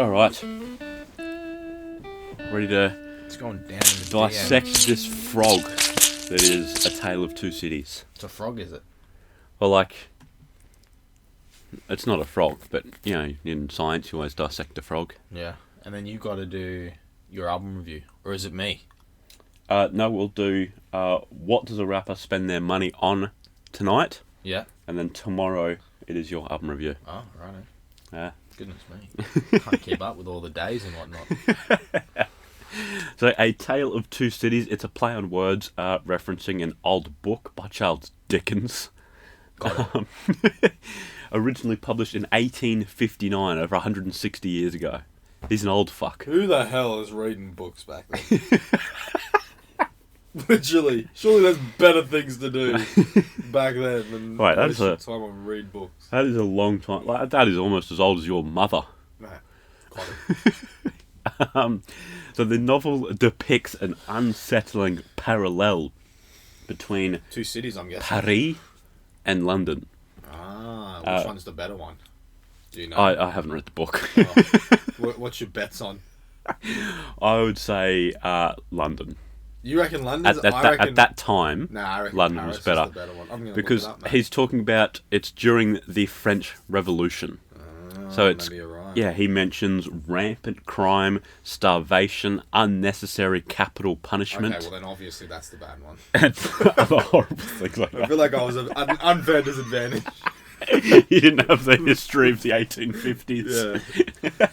Alright. Ready to It's going down in the dissect DM. this frog that is A Tale of Two Cities. It's a frog, is it? Well, like, it's not a frog, but, you know, in science you always dissect a frog. Yeah. And then you got to do your album review. Or is it me? No, we'll do what does a rapper spend their money on tonight, Yeah. and then tomorrow it is your album review. Oh, right. Yeah. Goodness me. Can't keep up with all the days and whatnot. So, A Tale of Two Cities, it's a play on words referencing an old book by Charles Dickens. Got it. Originally published in 1859, over 160 years ago. He's an old fuck. Who the hell is reading books back then? Literally. Surely there's better things to do back then than Right, waste your time on read books. That is a long time. Like, that is almost as old as your mother. Nah, got it. So the novel depicts an unsettling parallel between Two cities, I'm guessing. Paris and London. Which one's the better one? Do you know? I haven't read the book. What's your bets on? I would say London. You reckon London's... At that time, Nah, I reckon London Paris was better. is the better one. I'm gonna Because look it up, mate. he's talking about it's during the French Revolution. So it's maybe you're right. yeah, he mentions rampant crime, starvation, unnecessary capital punishment, Okay, well then obviously that's the bad one. and other horrible things like I that. feel like I was at an unfair disadvantage. You didn't have the history of the 1850s. Yeah.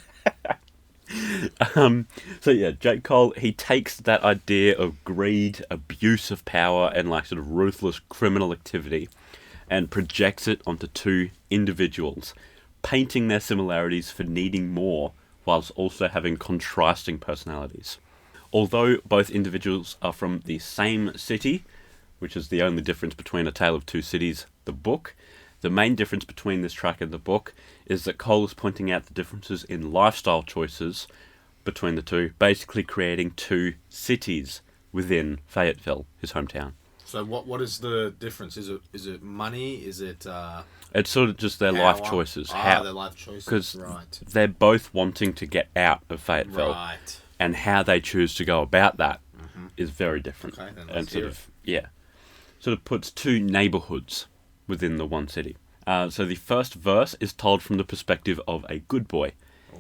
So yeah, J. Cole, he takes that idea of greed, abuse of power, and like sort of ruthless criminal activity and projects it onto two individuals, painting their similarities for needing more whilst also having contrasting personalities. Although both individuals are from the same city, which is the only difference between A Tale of Two Cities, the book, the main difference between this track and the book is that Cole is pointing out the differences in lifestyle choices between the two, basically creating two cities within Fayetteville, his hometown. So what is the difference? Is it money? Is it It's sort of just their life choices. their life choices. Because Right. they're both wanting to get out of Fayetteville. Right. And how they choose to go about that is very different. Okay, then and let's hear sort of puts two neighbourhoods within the one city. So the first verse is told from the perspective of a good boy.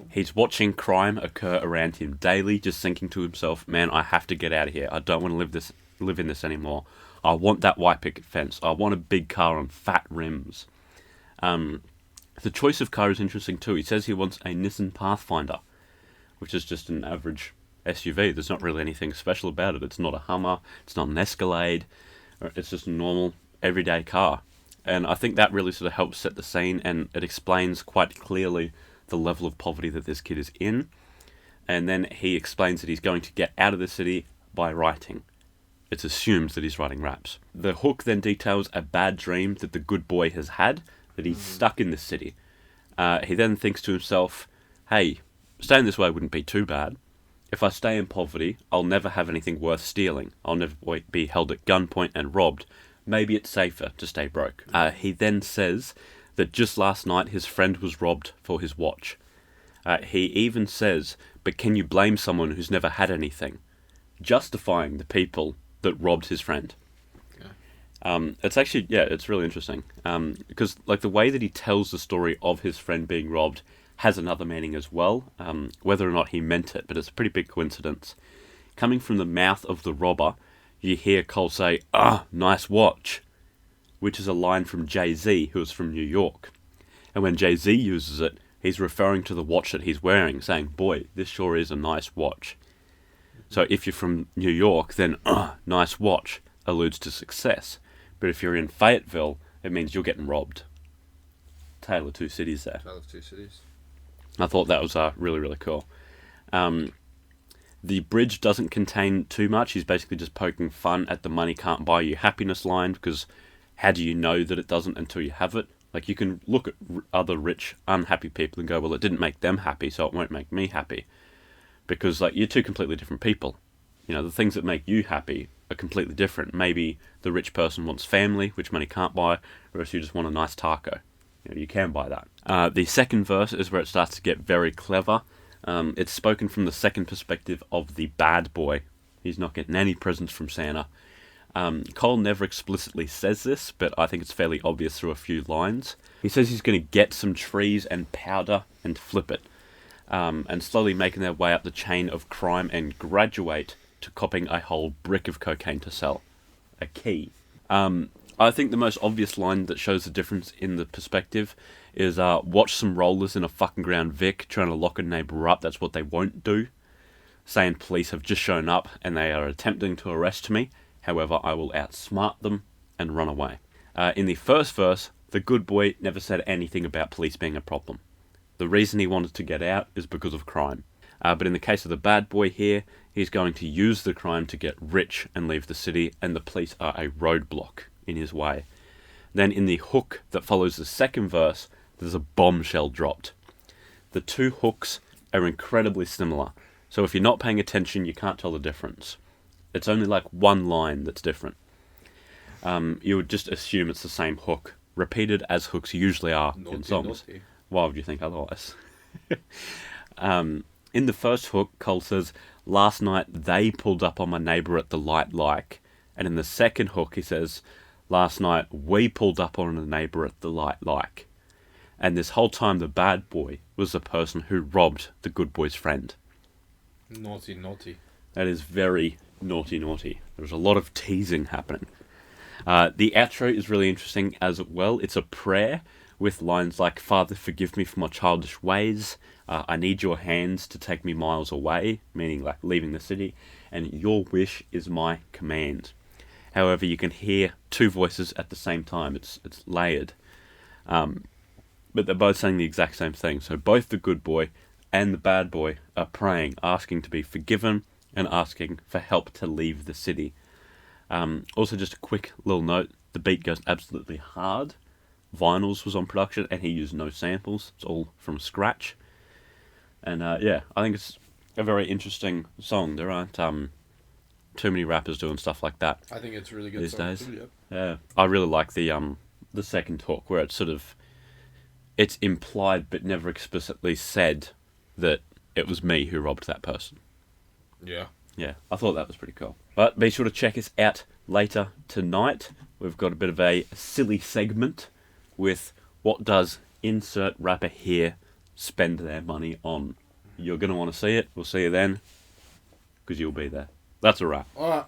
He's watching crime occur around him daily, just thinking to himself, man, I have to get out of here. I don't want to live in this anymore. I want that white picket fence. I want a big car on fat rims. The choice of car is interesting too. He says he wants a Nissan Pathfinder, which is just an average SUV. There's not really anything special about it. It's not a Hummer. It's not an Escalade. It's just a normal, everyday car. And I think that really sort of helps set the scene, and it explains quite clearly the level of poverty that this kid is in. And then he explains that he's going to get out of the city by writing. It's assumed that he's writing raps. The hook then details a bad dream that the good boy has had, that he's stuck in this city. He then thinks to himself, hey, staying this way wouldn't be too bad. If I stay in poverty, I'll never have anything worth stealing. I'll never be held at gunpoint and robbed. Maybe it's safer to stay broke. He then says that just last night his friend was robbed for his watch. He even says, but can you blame someone who's never had anything? Justifying the people that robbed his friend. It's actually, it's really interesting. Because like the way that he tells the story of his friend being robbed has another meaning as well, whether or not he meant it, but it's a pretty big coincidence. Coming from the mouth of the robber, you hear Cole say, nice watch, which is a line from Jay-Z, who is from New York. And when Jay-Z uses it, he's referring to the watch that he's wearing, saying, boy, this sure is a nice watch. So if you're from New York, then, nice watch alludes to success. But if you're in Fayetteville, it means you're getting robbed. Tale of Two Cities there. Tale of Two Cities. I thought that was really, really cool. The bridge doesn't contain too much. He's basically just poking fun at the money can't buy you happiness line, because how do you know that it doesn't until you have it? Like, you can look at other rich, unhappy people and go, well, it didn't make them happy, so it won't make me happy. Because, like, you're two completely different people. You know, the things that make you happy are completely different. Maybe the rich person wants family, which money can't buy, whereas you just want a nice taco. You know, you can buy that. The second verse is where it starts to get very clever. It's spoken from the second perspective of the bad boy. He's not getting any presents from Santa. Cole never explicitly says this, but I think it's fairly obvious through a few lines. He says he's going to get some trees and powder and flip it, and slowly making their way up the chain of crime and graduate to copping a whole brick of cocaine to sell. A key. I think the most obvious line that shows the difference in the perspective is watch some rollers in a fucking Crown Vic trying to lock a neighbour up. That's what they won't do. Saying police have just shown up and they are attempting to arrest me. However, I will outsmart them and run away. In the first verse, the good boy never said anything about police being a problem. The reason he wanted to get out is because of crime. But in the case of the bad boy here, he's going to use the crime to get rich and leave the city, and the police are a roadblock in his way. Then in the hook that follows the second verse, there's a bombshell dropped. The two hooks are incredibly similar, so if you're not paying attention, you can't tell the difference. It's only like one line that's different. You would just assume it's the same hook, repeated as hooks usually are in songs. Naughty. Why would you think otherwise? In the first hook, Cole says, last night they pulled up on my neighbour at the light like. And in the second hook, he says, last night we pulled up on a neighbour at the light like. And this whole time the bad boy was the person who robbed the good boy's friend. Naughty, naughty. That is very naughty, naughty. There's a lot of teasing happening. The outro is really interesting as well. It's a prayer with lines like, Father, forgive me for my childish ways. I need your hands to take me miles away, meaning like leaving the city. And your wish is my command. However, you can hear two voices at the same time. It's layered. But they're both saying the exact same thing. So both the good boy and the bad boy are praying, asking to be forgiven and asking for help to leave the city. Also, just a quick little note, the beat goes absolutely hard. Vinyls was on production and he used no samples. It's all from scratch. And yeah, I think it's a very interesting song. There aren't too many rappers doing stuff like that. I think it's really good these days. Too, Yeah, I really like the second hook where it's sort of, it's implied but never explicitly said that it was me who robbed that person. Yeah. Yeah, I thought that was pretty cool. But be sure to check us out later tonight. We've got a bit of a silly segment with what does insert rapper here spend their money on. You're going to want to see it. We'll see you then, because you'll be there. That's a wrap. Alright.